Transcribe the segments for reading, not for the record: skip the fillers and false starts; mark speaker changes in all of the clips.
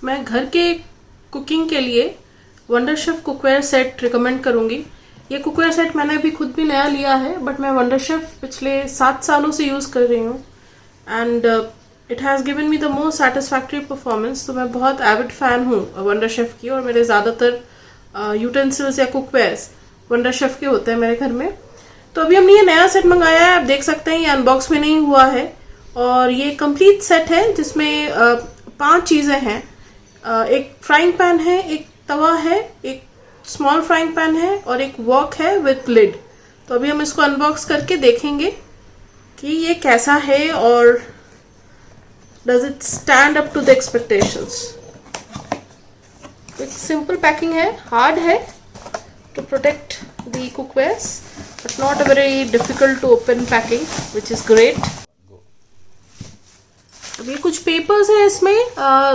Speaker 1: मैं घर के कुकिंग के लिए wonder chef cookware set recommend करूंगी। ये कुकवेयर सेट मैंने अभी खुद भी नया लिया है, बट मैं वंडर शेफ पिछले 7 सालों से यूज़ कर रही हूँ and it has given me the most satisfactory performance. तो मैं बहुत एविड फ़ैन हूँ वंडर शेफ की, और मेरे ज़्यादातर यूटेंसिल्स या कुकवेयर्स वंडर शेफ के होते हैं मेरे घर में। तो अभी हमने ये नया सेट मंगाया है, आप देख सकते हैं ये अनबॉक्स में नहीं हुआ है, और ये कंप्लीट सेट है जिसमें 5 चीज़ें हैं। एक फ्राइंग पैन है, एक तवा है, एक स्मॉल फ्राइंग पैन है और एक वॉक है विथ लिड। तो अभी हम इसको अनबॉक्स करके देखेंगे कि ये कैसा है और does it stand up to the expectations. एक सिंपल पैकिंग है, हार्ड है to protect the cookwares, but not a very difficult to open packing, which is great. अब ये कुछ पेपर्स है इसमें।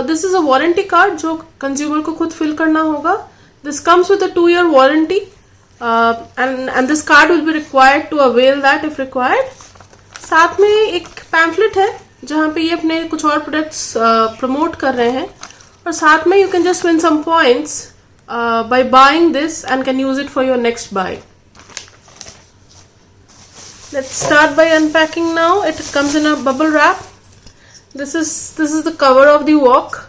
Speaker 1: This is a warranty card जो consumer को खुद फिल करना होगा। This comes with a 2-year warranty and this card will be required to avail that if required. साथ में एक पैम्फलेट है जहाँ पे ये अपने कुछ और प्रोडक्ट्स प्रमोट कर रहे हैं, और साथ में you can just win some points by buying this and can use it for your next buy. Let's start by unpacking now. It comes in a bubble wrap. This is the cover of the wok,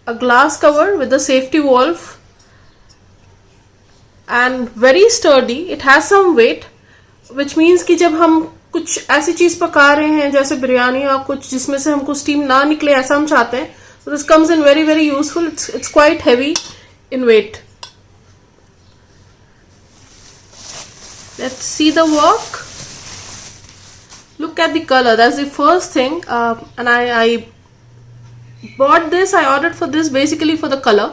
Speaker 1: a glass cover with a safety valve and very sturdy. It has some weight, which means कि जब हम कुछ ऐसी चीज पका रहे हैं जैसे बिरयानी या कुछ जिसमें से हमको स्टीम ना निकले ऐसा हम चाहते हैं, so this comes in very very useful. It's quite heavy in weight. Let's see the wok. Look at the color. That's the first thing. And I bought this. I ordered for this basically for the color.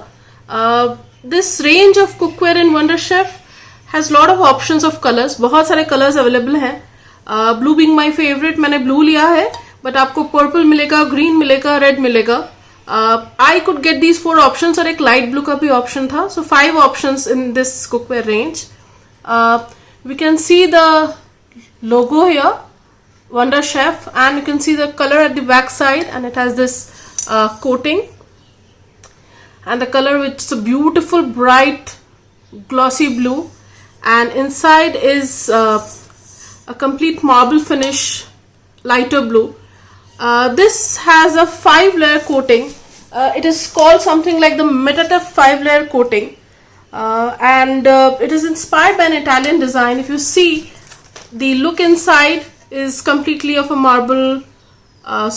Speaker 1: This range of cookware in Wonder Chef has lot of options of colors. बहुत सारे colors available हैं. Blue being my favorite. मैंने blue लिया है, but आपको purple मिलेगा, green मिलेगा, red मिलेगा. I could get these 4 options और एक light blue का भी option था. So 5 options in this cookware range. We can see the logo here, Wonder Chef, and you can see the color at the back side, and it has this coating, and the color, which is a beautiful bright glossy blue, and inside is a complete marble finish, lighter blue. This has a 5-layer coating. It is called something like the Metatef 5-layer coating, and it is inspired by an Italian design. If you see, the look inside is completely of a marble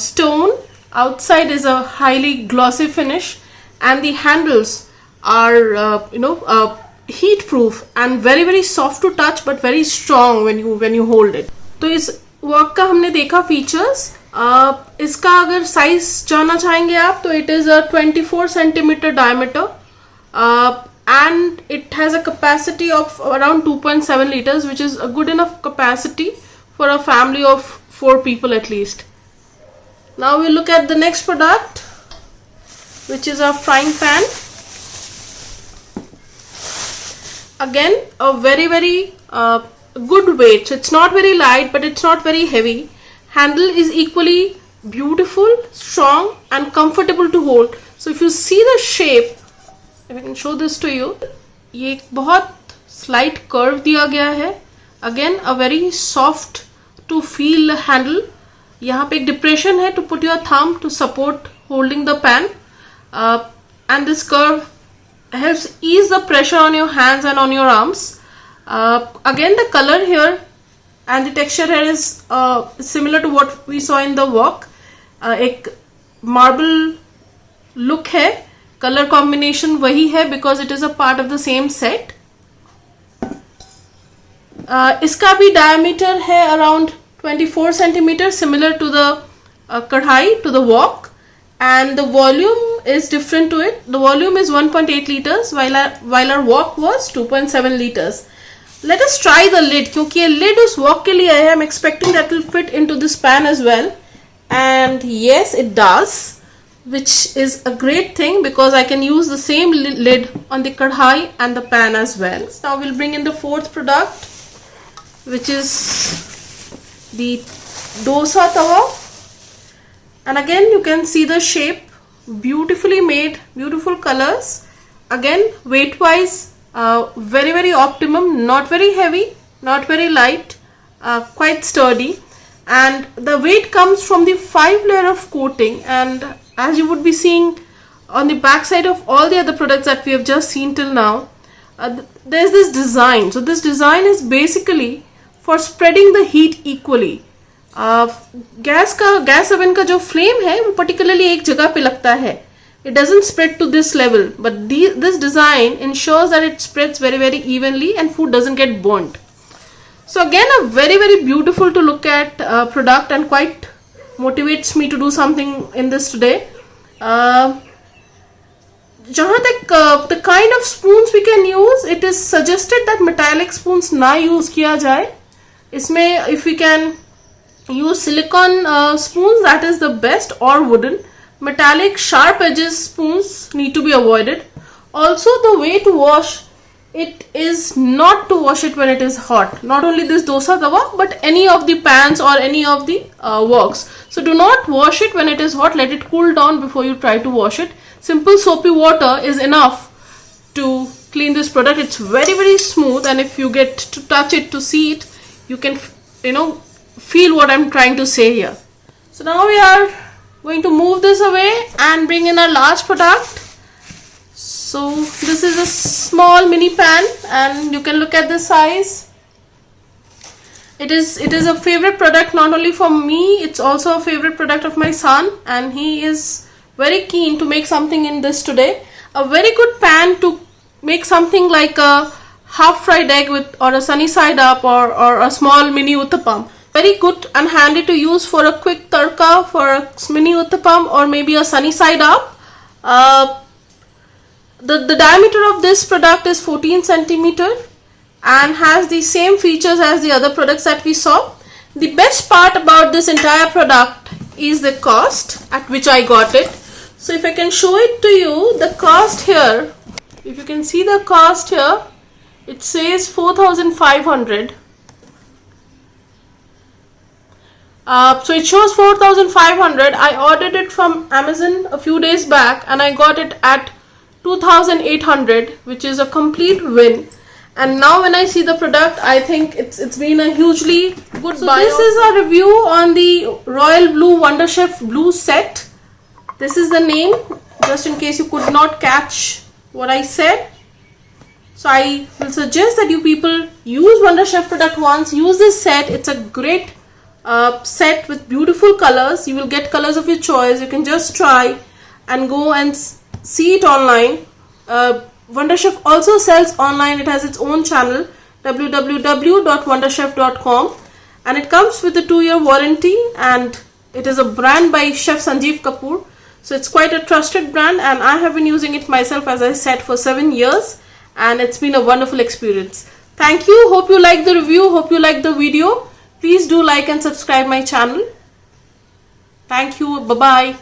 Speaker 1: stone. Outside is a highly glossy finish, and the handles are heat proof and very very soft to touch, but very strong when you hold it. तो इस walk का हमने देखा features. इसका अगर size जानना चाहेंगे आप तो it is a 24 centimetre diameter and it has a capacity of around 2.7 liters, which is a good enough capacity for a family of 4 people at least. Now we look at the next product, which is a frying pan. Again, a very very good weight. So it's not very light, but it's not very heavy. Handle is equally beautiful, strong and comfortable to hold. So if you see the shape, if I can show this to you, ये बहुत slight curve दिया गया है. Again, a very soft to feel handle. यहाँ पे एक depression है to put your thumb to support holding the pan, and this curve helps ease the pressure on your hands and on your arms. Again, the color here and the texture here is similar to what we saw in the wok. एक marble look है, color combination वही है because it is a part of the same set. इसका भी diameter है around 24 centimeters, similar to the kadhai, to the wok, and the volume is different to it. The volume is 1.8 liters while our wok was 2.7 liters. Let us try the lid, क्योंकि ये lid उस wok के लिए है. I'm expecting that will fit into this pan as well, and yes, it does, which is a great thing because I can use the same lid on the kadhai and the pan as well. Now we'll bring in the 4th product, which is the dosa tawa, and again you can see the shape beautifully made, beautiful colors. Again, weight wise, very optimum, not very heavy, not very light, quite sturdy. And the weight comes from the 5 layer of coating, and as you would be seeing on the back side of all the other products that we have just seen till now, there's this design. So this design is basically for spreading the heat equally. Gas oven का जो flame है वो particularly एक जगह पे लगता है. It doesn't spread to this level, but this design ensures that it spreads very evenly and food doesn't get burnt. So again, a very beautiful to look at product, and quite motivates me to do something in this today. जहाँ तक the kind of spoons we can use, it is suggested that metallic spoons ना use किया जाए. इसमें if we can use silicone spoons, that is the best, or wooden. Metallic sharp edges spoons need to be avoided. Also, the way to wash it is not to wash it when it is hot. Not only this dosa tawa, but any of the pans or any of the woks. So do not wash it when it is hot. Let it cool down before you try to wash it. Simple soapy water is enough to clean this product. It's very smooth, and if you get to touch it, to see it, you can feel what I'm trying to say here. So now we are going to move this away and bring in our last product. So this is a small mini pan, and you can look at the size. It is a favorite product not only for me, it's also a favorite product of my son, and he is very keen to make something in this today. A very good pan to make something like a half fried egg with, or a sunny side up, or a small mini uttapam. Very good and handy to use for a quick tadka, for a mini uttapam, or maybe a sunny side up. The diameter of this product is 14 centimeter and has the same features as the other products that we saw. The best part about this entire product is the cost at which I got it. So if I can show it to you, the cost here, if you can see the cost here, it says 4,500. So it shows 4,500. I ordered it from Amazon a few days back, and I got it at 2,800, which is a complete win. And now when I see the product, I think it's been a hugely good buy. This is a review on the Royal Blue Wonder Chef Blue set. This is the name, just in case you could not catch what I said. So I will suggest that you people use Wonder Chef product once. Use this set. It's a great set with beautiful colors. You will get colors of your choice. You can just try and go and see it online. Wonder Chef also sells online. It has its own channel, www.wonderchef.com, and it comes with a 2-year warranty, and it is a brand by Chef Sanjeev Kapoor. So it's quite a trusted brand, and I have been using it myself, as I said, for 7 years, and it's been a wonderful experience. Thank you. Hope you like the review. Hope you like the video. Please do like and subscribe my channel. Thank you. Bye-bye.